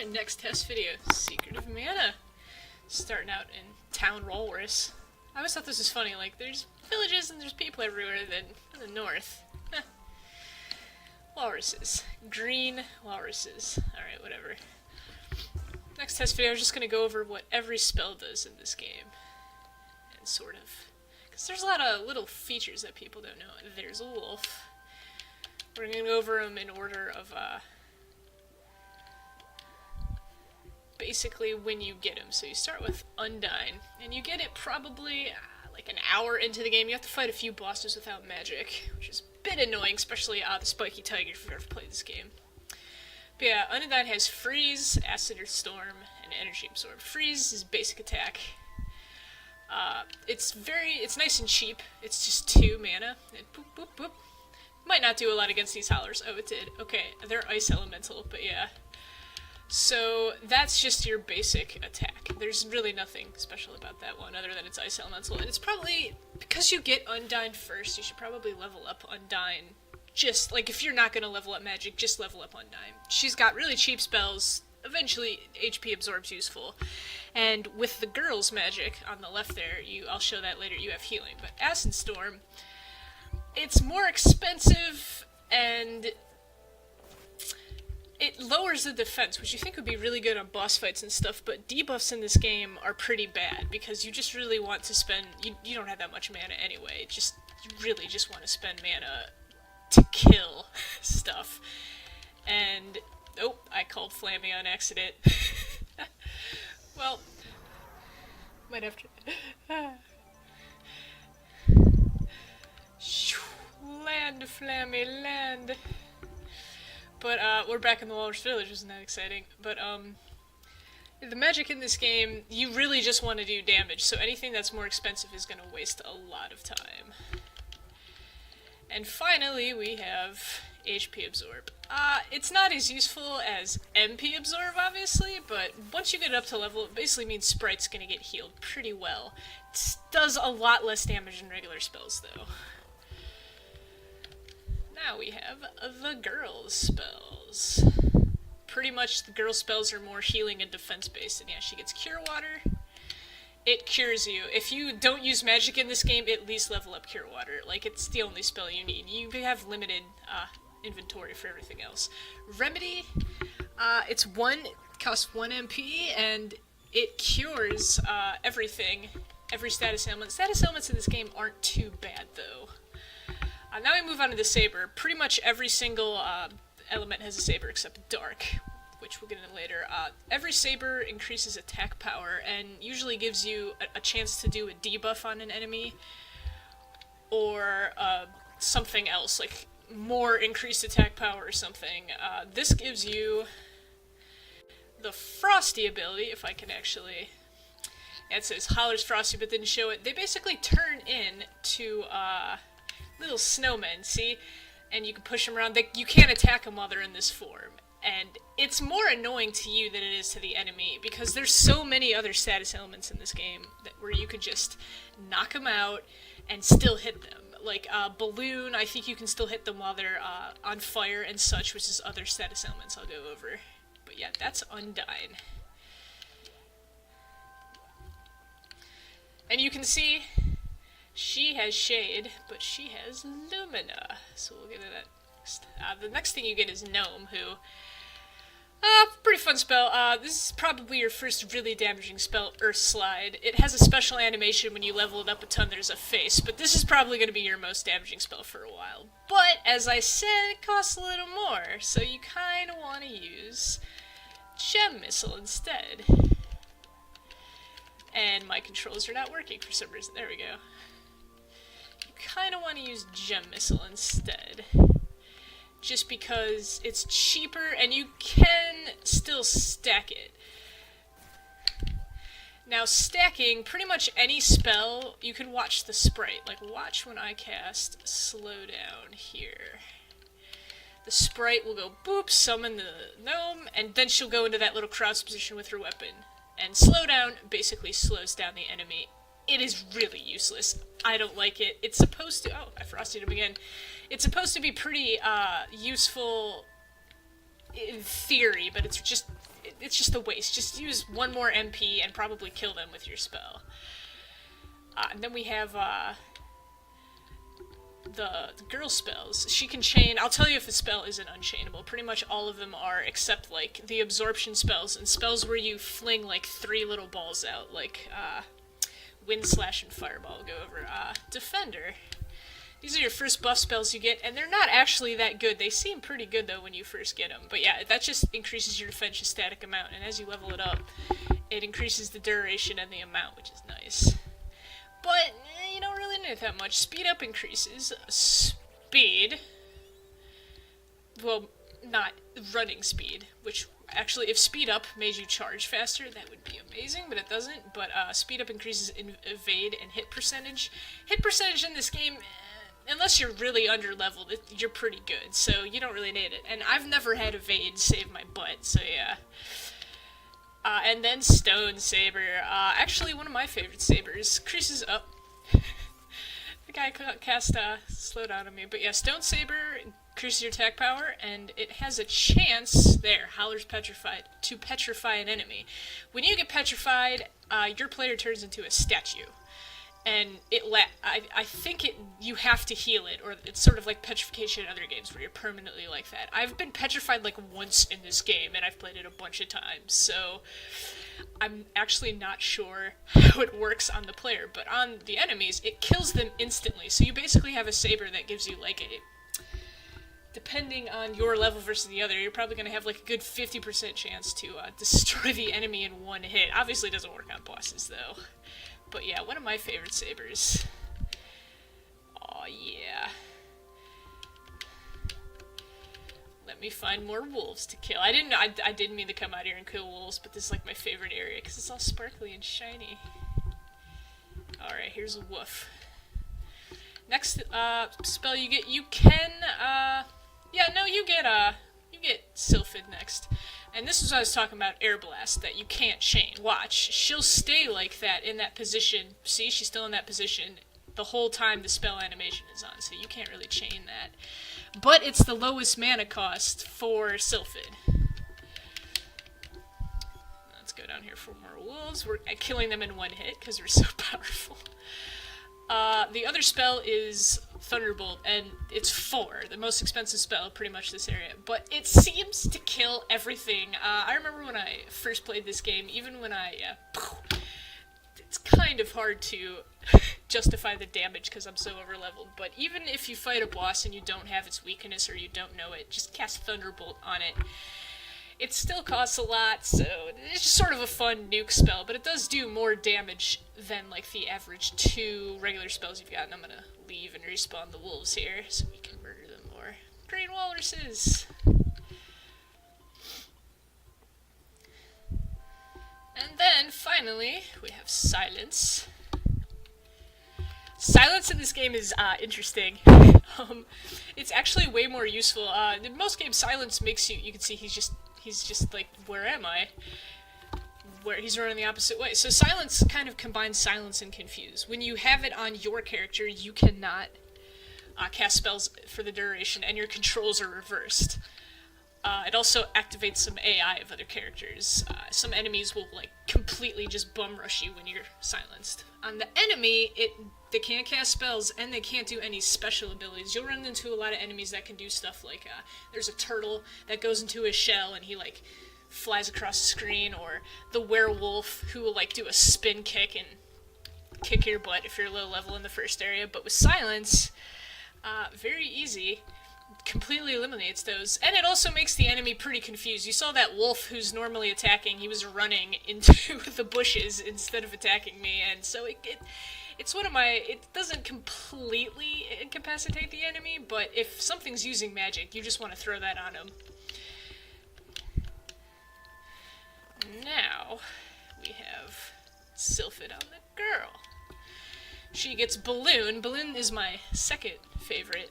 Alright, next test video, Secret of Mana. Starting out in Town Walrus. I always thought this was funny, like, there's villages and there's people everywhere then in the north. Walruses. Green walruses. Alright, whatever. Next test video, I'm just gonna go over what every spell does in this game. And sort of. Because there's a lot of little features that people don't know. There's a wolf. We're gonna go over them in order of, basically when you get him. So you start with Undyne, and you get it probably like an hour into the game. You have to fight a few bosses without magic, which is a bit annoying, especially the Spiky Tiger if you've ever played this game. But yeah, Undyne has Freeze, Acid or Storm, and Energy Absorb. Freeze is basic attack. It's nice and cheap. It's just 2 mana, and boop, boop, boop. Might not do a lot against these howlers. Oh, it did. Okay, they're Ice Elemental, but yeah. So that's just your basic attack. There's really nothing special about that one other than it's Ice Elemental. And it's probably, because you get Undyne first, you should probably level up Undyne. Just, like, if you're not going to level up magic, just level up Undyne. She's got really cheap spells. Eventually, HP Absorb's useful. And with the girl's magic on the left there, I'll show that later, you have healing. But Acid Storm, it's more expensive, and it lowers the defense, which you think would be really good on boss fights and stuff, but debuffs in this game are pretty bad, because you just really want to spend, you don't have that much mana anyway, you really just want to spend mana to kill stuff. And, oh, I called Flammy on accident. Well, might have to... Land, Flammy, land! But, we're back in the Walrus Village, isn't that exciting? But, the magic in this game, you really just want to do damage, so anything that's more expensive is going to waste a lot of time. And finally, we have HP Absorb. It's not as useful as MP Absorb, obviously, but once you get it up to level, it basically means Sprite's going to get healed pretty well. It does a lot less damage than regular spells, though. Now we have the girl's spells. Pretty much the girl's spells are more healing and defense based, and yeah, she gets Cure Water. It cures you. If you don't use magic in this game, at least level up Cure Water. Like, it's the only spell you need. You have limited inventory for everything else. Remedy, costs 1 MP, and it cures everything, every status ailment. Status ailments in this game aren't too bad, though. Now we move on to the Saber. Pretty much every single element has a Saber except Dark, which we'll get into later. Every Saber increases attack power and usually gives you a chance to do a debuff on an enemy, or something else, like more increased attack power or something. This gives you the Frosty ability, if I can actually... Yeah, it says Howler's Frosty, but didn't show it. They basically turn into little snowmen, see? And you can push them around. You can't attack them while they're in this form. And it's more annoying to you than it is to the enemy, because there's so many other status elements in this game where you could just knock them out and still hit them. Like, Balloon, I think you can still hit them while they're on fire and such, which is other status elements I'll go over. But yeah, that's Undyne. And you can see... she has Shade, but she has Lumina, so we'll get to that next. The next thing you get is Gnome, who... pretty fun spell. This is probably your first really damaging spell, Earth Slide. It has a special animation when you level it up a ton, there's a face, but this is probably going to be your most damaging spell for a while. But, as I said, it costs a little more, so you kind of want to use Gem Missile instead. And my controls are not working for some reason. There we go. Kind of want to use Gem Missile instead, just because it's cheaper and you can still stack it. Now, stacking pretty much any spell, you can watch the sprite. Like, watch when I cast Slow Down here. The sprite will go boop, summon the gnome, and then she'll go into that little crouch position with her weapon. And Slow Down basically slows down the enemy. It is really useless. I don't like it. It's supposed to... oh, I frosted him again. It's supposed to be pretty useful in theory, but it's it's just a waste. Just use one more MP and probably kill them with your spell. And then we have the girl spells. She can chain. I'll tell you if a spell isn't unchainable. Pretty much all of them are, except like the absorption spells and spells where you fling like 3 little balls out, like Wind Slash and Fireball will go over. Defender. These are your first buff spells you get, and they're not actually that good. They seem pretty good, though, when you first get them. But yeah, that just increases your defense's static amount, and as you level it up, it increases the duration and the amount, which is nice. But you don't really need it that much. Speed up increases. Speed. Well, not running speed, which actually, if speed up made you charge faster, that would be amazing, but it doesn't. But speed up increases in evade and hit percentage. Hit percentage in this game, unless you're really under-leveled, you're pretty good, so you don't really need it. And I've never had evade save my butt, so yeah. And then Stone Saber. Actually, one of my favorite sabers. Increases up. The guy cast slow down on me. But yeah, Stone Saber increases your attack power, and it has a chance, there, Howler's Petrified, to petrify an enemy. When you get petrified, your player turns into a statue. And I think you have to heal it, or it's sort of like petrification in other games where you're permanently like that. I've been petrified like once in this game, and I've played it a bunch of times, so I'm actually not sure how it works on the player, but on the enemies, it kills them instantly. So you basically have a saber that gives you like depending on your level versus the other, you're probably going to have like a good 50% chance to destroy the enemy in one hit. Obviously it doesn't work on bosses though. But yeah, one of my favorite sabers. Oh yeah. Let me find more wolves to kill. I didn't mean to come out here and kill wolves, but this is like my favorite area because it's all sparkly and shiny. Alright, here's a wolf. Next spell you get, you get Sylphid next. And this is what I was talking about, Air Blast, that you can't chain. Watch, she'll stay like that in that position. See, she's still in that position the whole time the spell animation is on, so you can't really chain that. But it's the lowest mana cost for Sylphid. Let's go down here for more wolves. We're killing them in one hit because we're so powerful. The other spell is Thunderbolt, and it's 4, the most expensive spell pretty much this area, but it seems to kill everything. I remember when I first played this game, even when it's kind of hard to justify the damage because I'm so overleveled, but even if you fight a boss and you don't have its weakness or you don't know it, just cast Thunderbolt on it. It still costs a lot, so it's just sort of a fun nuke spell, but it does do more damage than like the average 2 regular spells you've got, and I'm gonna leave and respawn the wolves here so we can murder them more. Green walruses! And then, finally, we have Silence. Silence in this game is interesting. It's actually way more useful. In most games, Silence makes you can see he's just like, where am I? Where he's running the opposite way. So Silence kind of combines Silence and Confuse. When you have it on your character, you cannot cast spells for the duration, and your controls are reversed. It also activates some AI of other characters. Some enemies will like completely just bum rush you when you're silenced. On the enemy, they can't cast spells and they can't do any special abilities. You'll run into a lot of enemies that can do stuff like there's a turtle that goes into his shell and he like flies across the screen, or the werewolf who will like do a spin kick and kick your butt if you're low level in the first area. But with Silence, very easy. Completely eliminates those, and it also makes the enemy pretty confused. You saw that wolf who's normally attacking, he was running into the bushes instead of attacking me, and so it's one of my, it doesn't completely incapacitate the enemy, but if something's using magic, you just want to throw that on him. Now, we have Sylphid on the girl. She gets Balloon. Balloon is my second favorite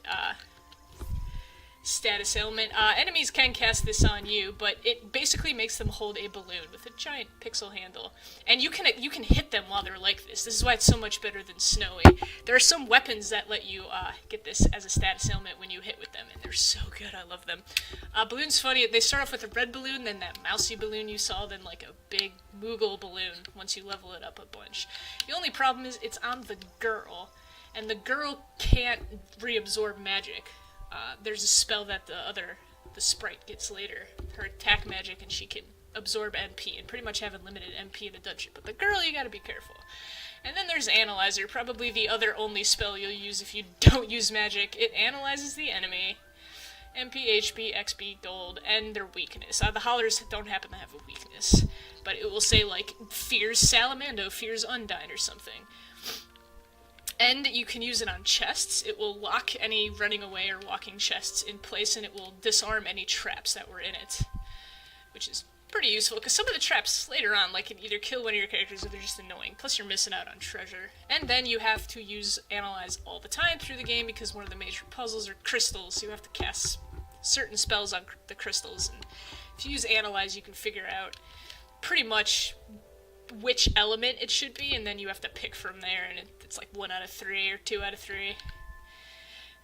status ailment. Enemies can cast this on you, but it basically makes them hold a balloon with a giant pixel handle, and you can hit them while they're like this. This is why it's so much better than Snowy. There are some weapons that let you get this as a status ailment when you hit with them, and they're so good. I love them. Balloon's funny. They start off with a red balloon, then that mousy balloon you saw, then like a big Moogle balloon once you level it up a bunch. The only problem is it's on the girl, and the girl can't reabsorb magic. There's a spell that the sprite gets later, her attack magic, and she can absorb MP and pretty much have unlimited MP in a dungeon. But the girl, you gotta be careful. And then there's Analyzer, probably the other only spell you'll use if you don't use magic. It analyzes the enemy, MP, HP, XP, gold, and their weakness. The Hollers don't happen to have a weakness, but it will say, like, fears Salamando, fears Undyne, or something. And you can use it on chests. It will lock any running away or walking chests in place, and it will disarm any traps that were in it, which is pretty useful, because some of the traps later on, like, can either kill one of your characters or they're just annoying, plus you're missing out on treasure. And then you have to use Analyze all the time through the game, because one of the major puzzles are crystals, so you have to cast certain spells on the crystals, and if you use Analyze, you can figure out pretty much which element it should be, and then you have to pick from there, and it's like 1 out of 3 or 2 out of 3.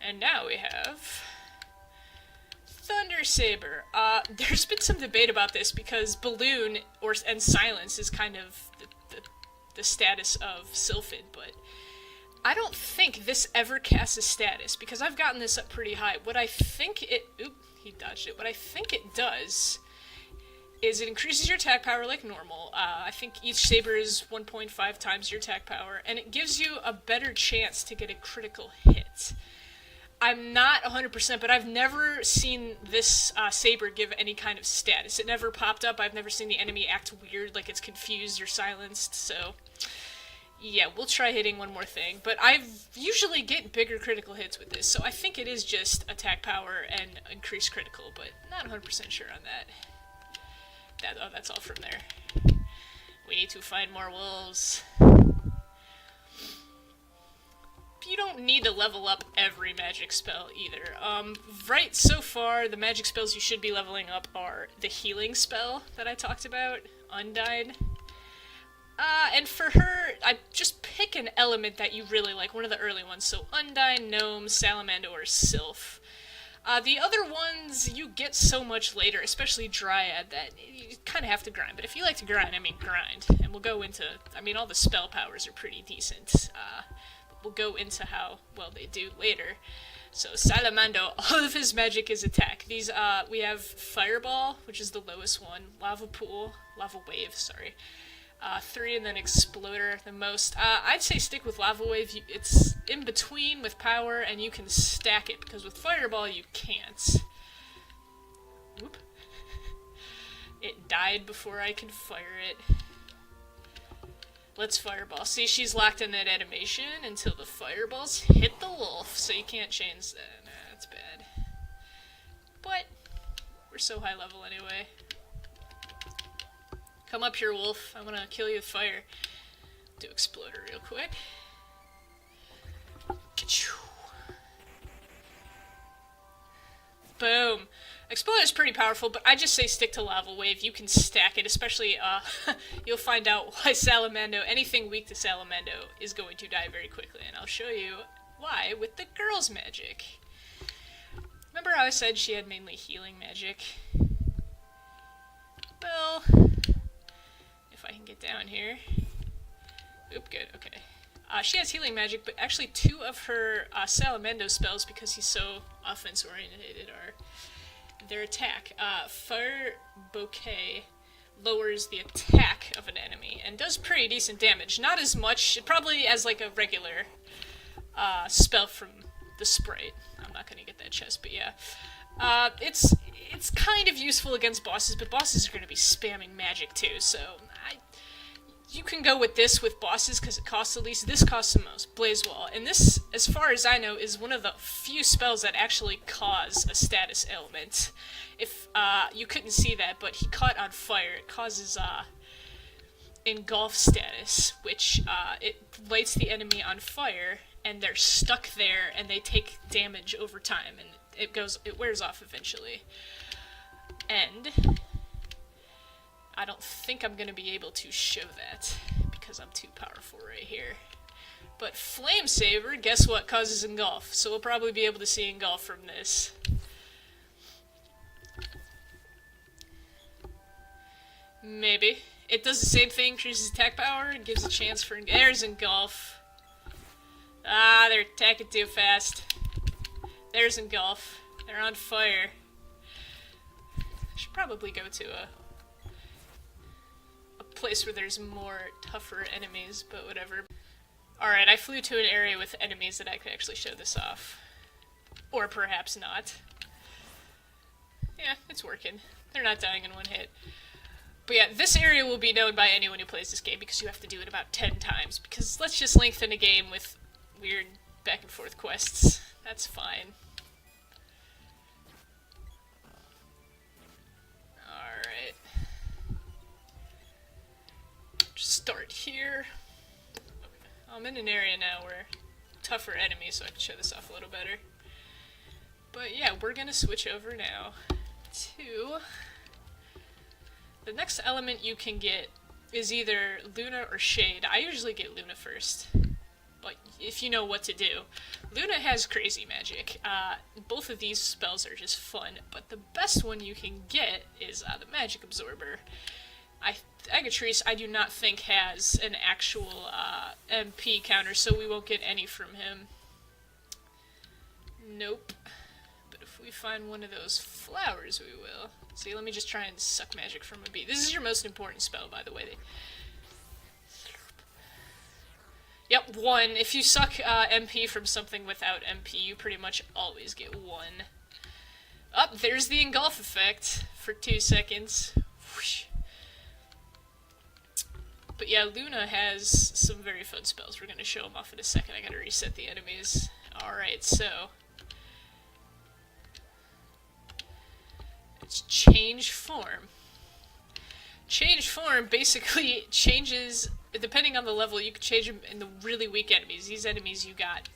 And now we have Thunder Saber. There's been some debate about this, because Balloon and Silence is kind of the status of Sylphid, but I don't think this ever casts a status, because I've gotten this up pretty high. What I think it... Oop, he dodged it. What I think it does is it increases your attack power like normal. I think each saber is 1.5 times your attack power, and it gives you a better chance to get a critical hit. I'm not 100%, but I've never seen this saber give any kind of status. It never popped up. I've never seen the enemy act weird, like it's confused or silenced, so yeah, we'll try hitting one more thing. But I usually get bigger critical hits with this, so I think it is just attack power and increased critical, but not 100% sure on that. Oh, that's all from there. We need to find more wolves. You don't need to level up every magic spell either. Right, so far, the magic spells you should be leveling up are the healing spell that I talked about, Undyne. And for her, I just pick an element that you really like, one of the early ones. So Undyne, Gnome, Salamando, or Sylph. The other ones you get so much later, especially Dryad, that you kind of have to grind. But if you like to grind, I mean grind. And we'll go into, I mean, all the spell powers are pretty decent. But we'll go into how well they do later. So Salamando, all of his magic is attack. These, we have Fireball, which is the lowest one. Lava Pool, Lava Wave, sorry. 3, and then Exploder the most. I'd say stick with Lava Wave. It's in between with power, and you can stack it, because with Fireball you can't. Oop. It died before I could fire it. Let's Fireball. See, she's locked in that animation until the Fireballs hit the wolf, so you can't change that. Nah, that's bad. But we're so high level anyway. Come up here, wolf. I want to kill you with fire. Do Exploder real quick. Boom. Exploder's pretty powerful, but I just say stick to Lava Wave. You can stack it, especially, you'll find out why Salamando, anything weak to Salamando, is going to die very quickly, and I'll show you why with the girl's magic. Remember how I said she had mainly healing magic? Well, if I can get down here. Oop, good, okay. She has healing magic, but actually 2 of her Salamando spells, because he's so offense-oriented, are their attack. Fire Bouquet lowers the attack of an enemy, and does pretty decent damage. Not as much, probably as like a regular spell from the Sprite. I'm not gonna get that chest, but yeah. It's kind of useful against bosses, but bosses are going to be spamming magic too, so you can go with this with bosses because it costs the least. This costs the most, Blaze Wall. And this, as far as I know, is one of the few spells that actually cause a status ailment. If you couldn't see that, but he caught on fire. It causes engulf status, which it lights the enemy on fire, and they're stuck there, and they take damage over time, and it wears off eventually. And I don't think I'm gonna be able to show that because I'm too powerful right here. But Flame Saber, guess what, causes engulf, so we'll probably be able to see engulf from this. Maybe. It does the same thing, increases attack power, and gives a chance for... There's engulf. Ah, they're attacking too fast. There's engulf. They're on fire. I should probably go to a place where there's more tougher enemies, but whatever. Alright, I flew to an area with enemies that I could actually show this off. Or perhaps not. Yeah, it's working. They're not dying in one hit. But yeah, this area will be known by anyone who plays this game because you have to do it about 10 times. Because let's just lengthen a game with weird back and forth quests. That's fine. Alright. Just start here. I'm in an area now where tougher enemies, so I can show this off a little better. But yeah, we're gonna switch over now to... The next element you can get is either Luna or Shade. I usually get Luna first, but if you know what to do. Luna has crazy magic. Both of these spells are just fun, but the best one you can get is the Magic Absorber. Agatrice, I do not think has an actual MP counter, so we won't get any from him. Nope. But if we find one of those flowers, we will. See, let me just try and suck magic from a bee. This is your most important spell, by the way. Yep, 1. If you suck MP from something without MP, you pretty much always get 1. Up, there's the engulf effect for 2 seconds. Whoosh. But yeah, Luna has some very fun spells. We're going to show them off in a second. I gotta reset the enemies. Alright, so... It's change form. Change form basically changes, depending on the level, you can change them in the really weak enemies. These enemies you got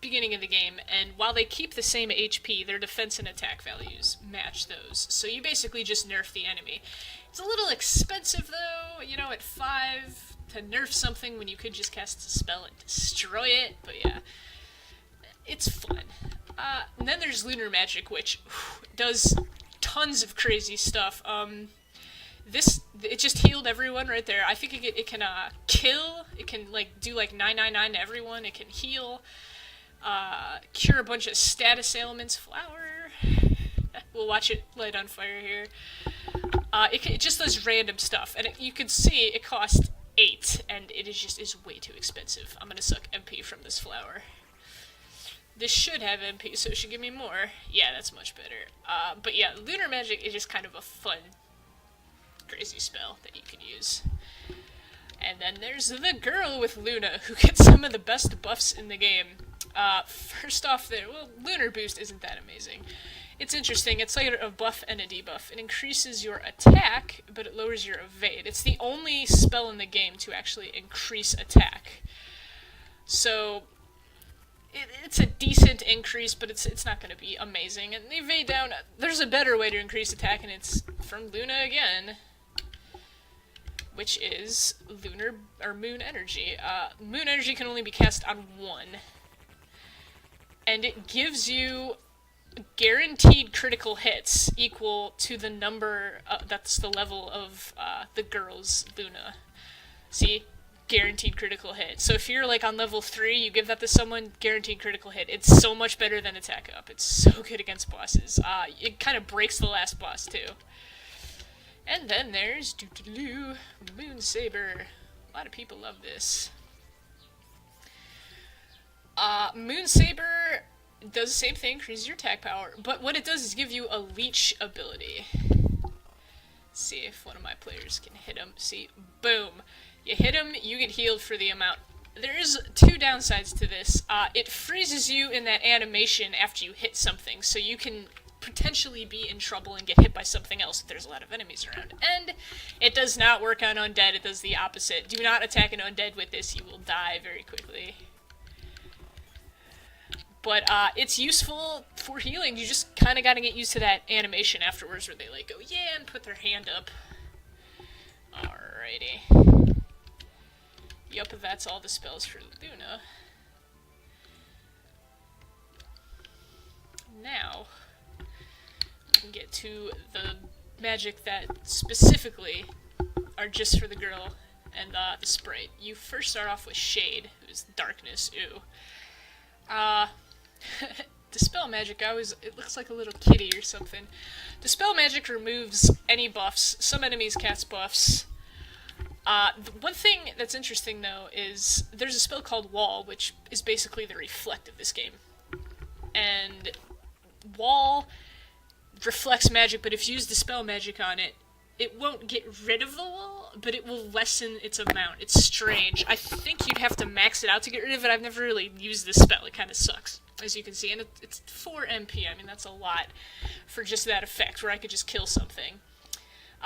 beginning of the game, and while they keep the same HP, their defense and attack values match those. So you basically just nerf the enemy. It's a little expensive though, you know, at 5 to nerf something when you could just cast a spell and destroy it, but yeah, it's fun. And then there's Lunar Magic, which does tons of crazy stuff. It just healed everyone right there. I think it can kill, it can like do like 999 to everyone, it can heal, cure a bunch of status ailments, flower, we'll watch it light on fire here. It just does random stuff, and you can see it costs 8, and it is way too expensive. I'm gonna suck MP from this flower. This should have MP, so it should give me more. Yeah, that's much better. But yeah, Lunar Magic is just kind of a fun, crazy spell that you can use. And then there's the girl with Luna, who gets some of the best buffs in the game. First off well, Lunar Boost isn't that amazing. It's interesting, it's like a buff and a debuff. It increases your attack, but it lowers your evade. It's the only spell in the game to actually increase attack. So... It's a decent increase, but it's not going to be amazing. And the evade down, there's a better way to increase attack, and it's from Luna again, which is Lunar or Moon Energy. Moon Energy can only be cast on 1, and it gives you guaranteed critical hits equal to the number that's the level of the girl's Luna. See? Guaranteed critical hit. So if you're like on level 3, you give that to someone, guaranteed critical hit. It's so much better than attack up. It's so good against bosses. It kind of breaks the last boss too. And then there's Moon Saber. A lot of people love this. Moon Saber does the same thing, increases your attack power, but what it does is give you a leech ability. Let's see if one of my players can hit him. See, boom. You hit him, you get healed for the amount. There is 2 downsides to this. It freezes you in that animation after you hit something, so you can potentially be in trouble and get hit by something else if there's a lot of enemies around. And it does not work on undead, it does the opposite. Do not attack an undead with this, you will die very quickly. But it's useful for healing. You just kind of got to get used to that animation afterwards where they like go, yeah, and put their hand up. Alrighty. Yup, that's all the spells for Luna. Now, we can get to the magic that specifically are just for the girl and the sprite. You first start off with Shade, who's darkness, ooh. Dispel magic, it looks like a little kitty or something. Dispel magic removes any buffs. Some enemies cast buffs. The one thing that's interesting, though, is there's a spell called Wall, which is basically the reflect of this game. And Wall reflects magic, but if you use Dispel magic on it, it won't get rid of the wall, but it will lessen its amount. It's strange. I think you'd have to max it out to get rid of it. I've never really used this spell. It kind of sucks, as you can see. And it's 4 MP. I mean, that's a lot for just that effect, where I could just kill something.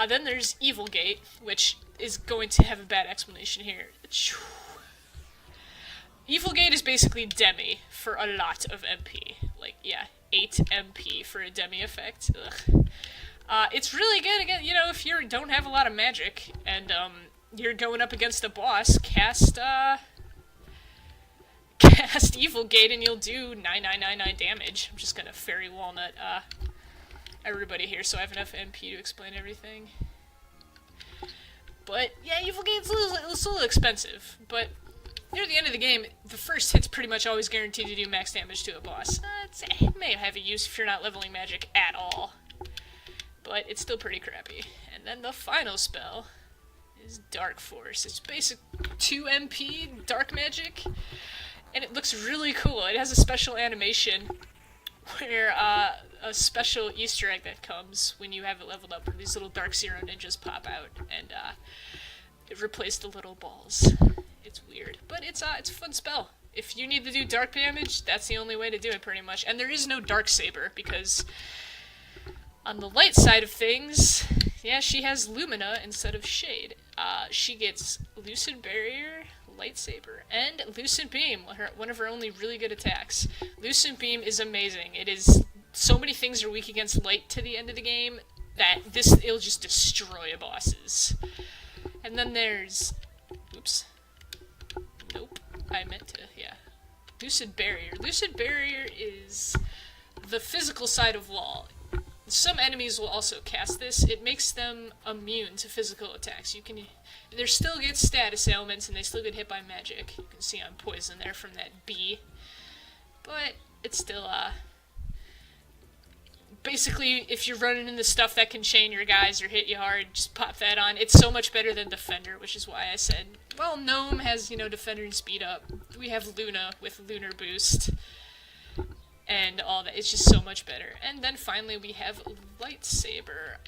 Then there's Evil Gate, which is going to have a bad explanation here. Evil Gate is basically Demi for a lot of MP. Like, yeah, 8 MP for a Demi effect. Ugh. It's really good, again, you know, if you don't have a lot of magic, and, you're going up against a boss, cast Evil Gate and you'll do 9999 damage. I'm just gonna Fairy Walnut, everybody here so I have enough MP to explain everything. But, yeah, Evil Gate's a little expensive, but near the end of the game, the first hit's pretty much always guaranteed to do max damage to a boss. It may have a use if you're not leveling magic at all. But it's still pretty crappy. And then the final spell is Dark Force. It's basic 2 MP dark magic, and it looks really cool. It has a special animation where a special Easter egg that comes when you have it leveled up, where these little Dark Zero ninjas pop out, and it replaced the little balls. It's weird, but it's a fun spell. If you need to do dark damage, that's the only way to do it, pretty much. And there is no Dark Saber, because on the light side of things, yeah, she has Lumina instead of Shade. She gets Lucid Barrier, Lightsaber, and Lucid Beam, one of her only really good attacks. Lucid Beam is amazing. It is, so many things are weak against light to the end of the game that it'll just destroy bosses. And then there's, oops, nope, I meant to, yeah, Lucid Barrier. Lucid Barrier is the physical side of Wall. Some enemies will also cast this. It makes them immune to physical attacks. They still get status ailments, and they still get hit by magic. You can see I'm poisoned there from that bee. But it's still, basically, if you're running into stuff that can chain your guys or hit you hard, just pop that on. It's so much better than Defender, which is why I said, well, Gnome has, Defender and speed up. We have Luna with Lunar Boost. And all that. It's just so much better. And then finally we have Lightsaber.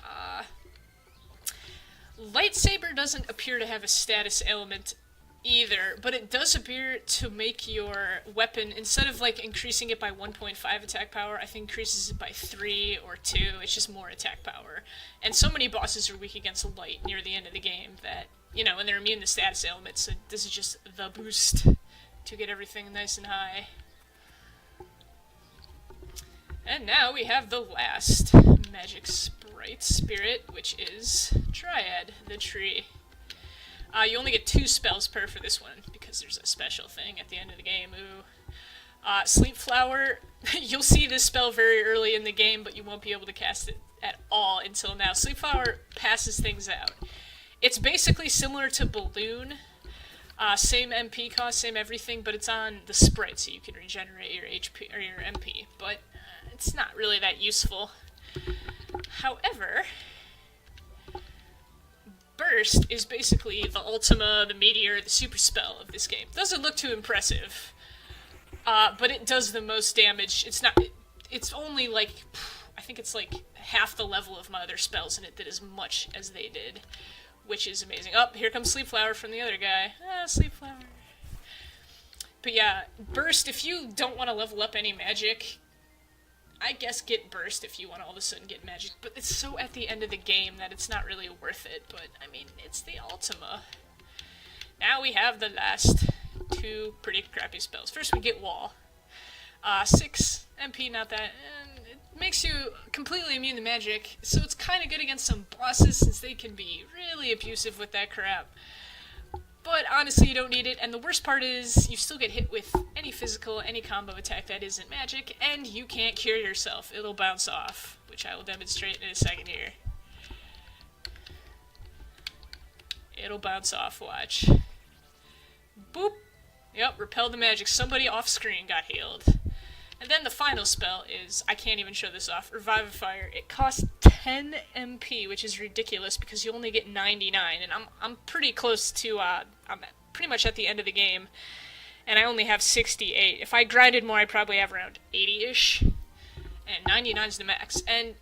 Lightsaber doesn't appear to have a status element either, but it does appear to make your weapon, instead of like increasing it by 1.5 attack power, I think increases it by 3 or 2. It's just more attack power. And so many bosses are weak against light near the end of the game that, and they're immune to status elements, so this is just the boost to get everything nice and high. And now we have the last magic sprite spirit, which is Triad, the tree. You only get 2 spells per for this one, because there's a special thing at the end of the game. Ooh. Sleep Flower, you'll see this spell very early in the game, but you won't be able to cast it at all until now. Sleep Flower passes things out. It's basically similar to Balloon. Same MP cost, same everything, but it's on the sprite, so you can regenerate your HP or your MP. But it's not really that useful. However, Burst is basically the Ultima, the Meteor, the super spell of this game. Doesn't look too impressive, but it does the most damage. It's only like, I think it's like half the level of my other spells, and it did as much as they did, which is amazing. Oh, here comes Sleep Flower from the other guy. Sleep Flower. But yeah, Burst, if you don't want to level up any magic, I guess get Burst if you want to all of a sudden get magic, but it's so at the end of the game that it's not really worth it, but, I mean, it's the Ultima. Now we have the last 2 pretty crappy spells. First we get Wall. 6 MP, not that, and it makes you completely immune to magic, so it's kind of good against some bosses since they can be really abusive with that crap. But honestly, you don't need it, and the worst part is you still get hit with any physical, any combo attack that isn't magic, and you can't cure yourself. It'll bounce off, which I will demonstrate in a second here. It'll bounce off, watch. Boop! Yep, repel the magic. Somebody off screen got healed. And then the final spell is, I can't even show this off, Revivify. It costs 10 MP, which is ridiculous because you only get 99, and I'm pretty close to, I'm pretty much at the end of the game, and I only have 68. If I grinded more, I'd probably have around 80-ish, and 99 is the max, and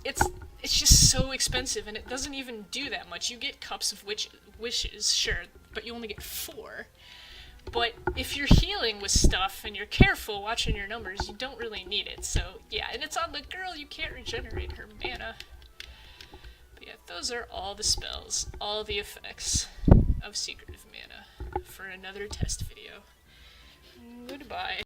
it's just so expensive, and it doesn't even do that much. You get Cups of Wishes, sure, but you only get 4. But if you're healing with stuff and you're careful watching your numbers, you don't really need it. So yeah, and it's on the girl, you can't regenerate her mana. But yeah, those are all the spells, all the effects of Secret of Mana for another test video. Goodbye.